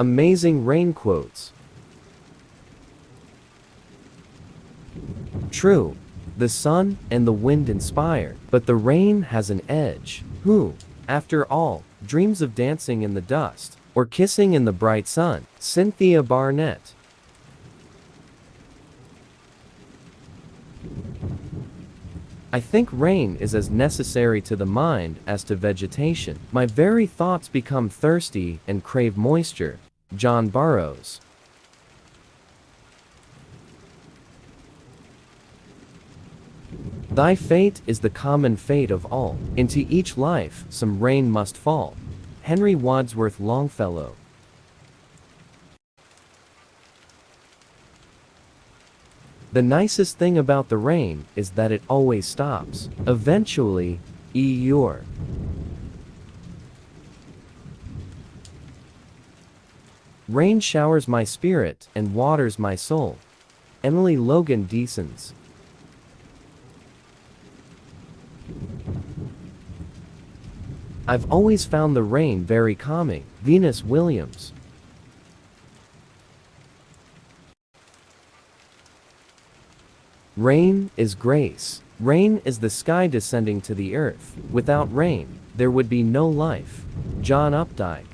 Amazing rain quotes. True, the sun and the wind inspire, but the rain has an edge. Who, after all, dreams of dancing in the dust, or kissing in the bright sun? Cynthia Barnett. I think rain is as necessary to the mind as to vegetation. My very thoughts become thirsty and crave moisture. John Burroughs. Thy fate is the common fate of all. Into each life some rain must fall. Henry Wadsworth Longfellow. The nicest thing about the rain is that it always stops. Eventually, Eeyore. Rain showers my spirit and waters my soul. Emily Logan Deasons. I've always found the rain very calming. Venus Williams. Rain is grace. Rain is the sky descending to the earth. Without rain, there would be no life. John Updike.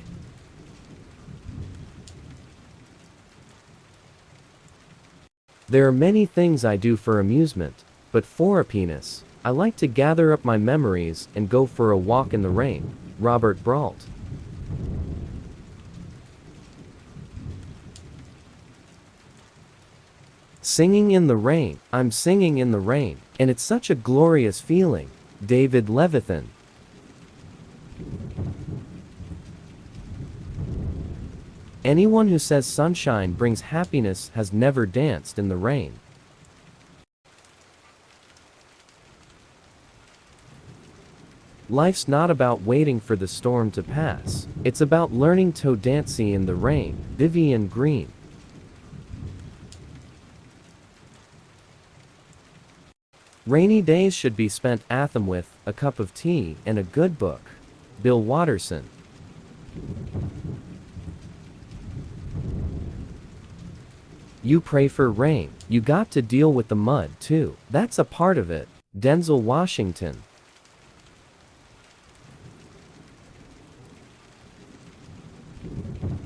There are many things I do for amusement, but for happiness, I like to gather up my memories and go for a walk in the rain. Robert Brault. Singing in the rain. I'm singing in the rain, and it's such a glorious feeling. David Levithan. Anyone who says sunshine brings happiness has never danced in the rain. Life's not about waiting for the storm to pass. It's about learning to dance in the rain. Vivian Green. Rainy days should be spent at them with a cup of tea and a good book. Bill Watterson. You pray for rain. You got to deal with the mud too. That's a part of it. Denzel Washington.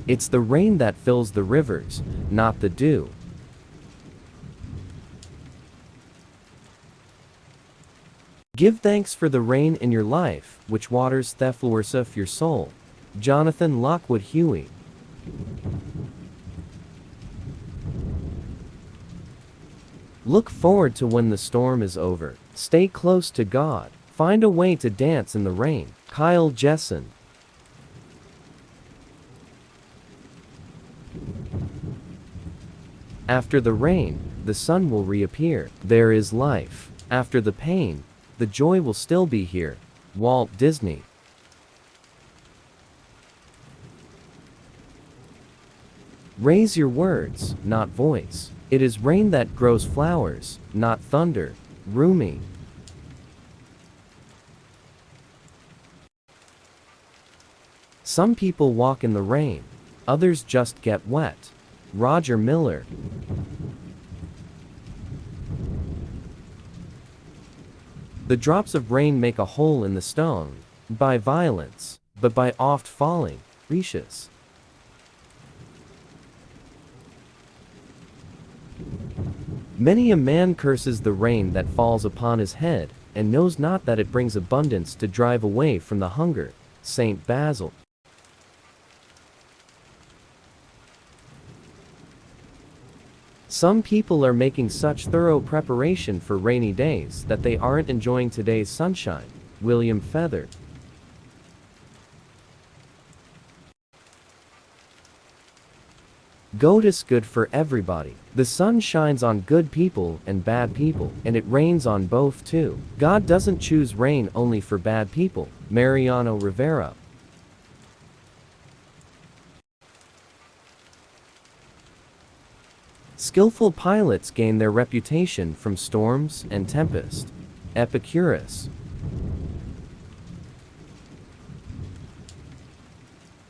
It's the rain that fills the rivers, not the dew. Give thanks for the rain in your life, which waters the flowers of your soul. Jonathan Lockwood Huey. Look forward to when the storm is over. Stay close to God. Find a way to dance in the rain. Kyle Jessen. After the rain, the sun will reappear. There is life. After the pain, the joy will still be here. Walt Disney. Raise your words, not voice. It is rain that grows flowers, not thunder. Rumi. Some people walk in the rain, others just get wet. Roger Miller. The drops of rain make a hole in the stone, by violence, but by oft falling. Retious. Many a man curses the rain that falls upon his head, and knows not that it brings abundance to drive away from the hunger. Saint Basil. Some people are making such thorough preparation for rainy days that they aren't enjoying today's sunshine. William Feather. God is good for everybody. The sun shines on good people and bad people, and it rains on both too. God doesn't choose rain only for bad people. Mariano Rivera. Skillful pilots gain their reputation from storms and tempest. Epicurus.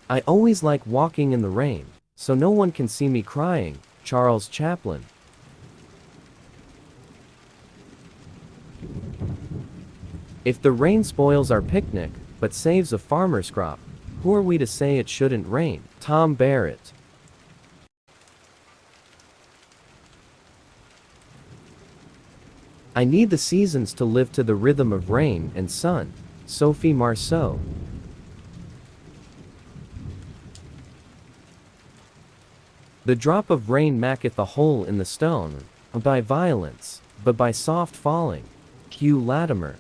I always like walking in the rain. so no one can see me crying. Charles Chaplin. If the rain spoils our picnic, but saves a farmer's crop, who are we to say it shouldn't rain? Tom Barrett. I need the seasons to live to the rhythm of rain and sun. Sophie Marceau. The drop of rain maketh a hole in the stone, by violence, but by soft falling. Hugh Latimer.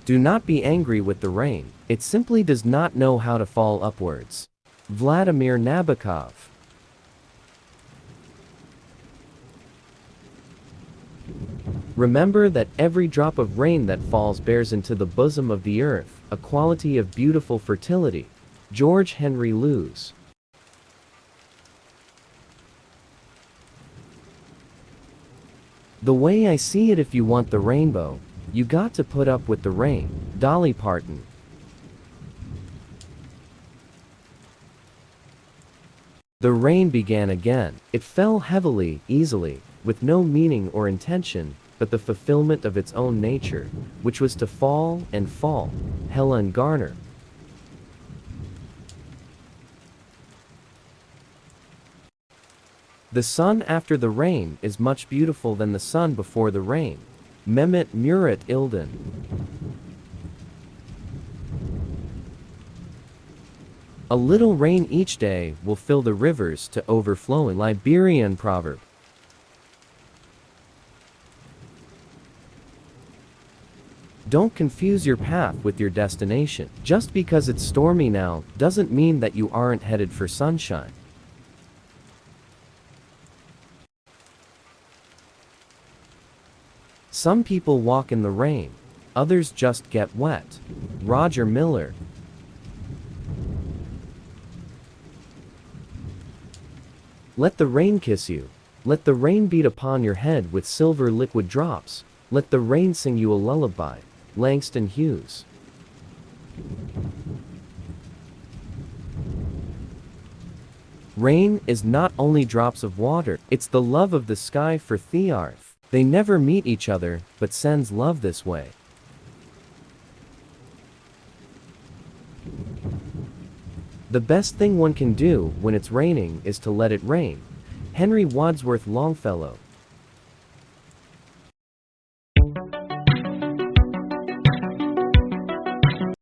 Do not be angry with the rain, it simply does not know how to fall upwards. Vladimir Nabokov. Remember that every drop of rain that falls bears into the bosom of the earth a quality of beautiful fertility. George Henry Lewes. The way I see it, if you want the rainbow, you got to put up with the rain. Dolly Parton. The rain began again. It fell heavily, easily, with no meaning or intention, but the fulfillment of its own nature, which was to fall and fall. Helen Garner. The sun after the rain is much beautiful than the sun before the rain. Mehmet Murat İlden. A little rain each day will fill the rivers to overflowing. Liberian proverb. Don't confuse your path with your destination. Just because it's stormy now doesn't mean that you aren't headed for sunshine. Some people walk in the rain, others just get wet. Roger Miller. Let the rain kiss you. Let the rain beat upon your head with silver liquid drops. Let the rain sing you a lullaby. Langston Hughes. Rain is not only drops of water, it's the love of the sky for Thearth. They never meet each other, but sends love this way. The best thing one can do when it's raining is to let it rain. Henry Wadsworth Longfellow.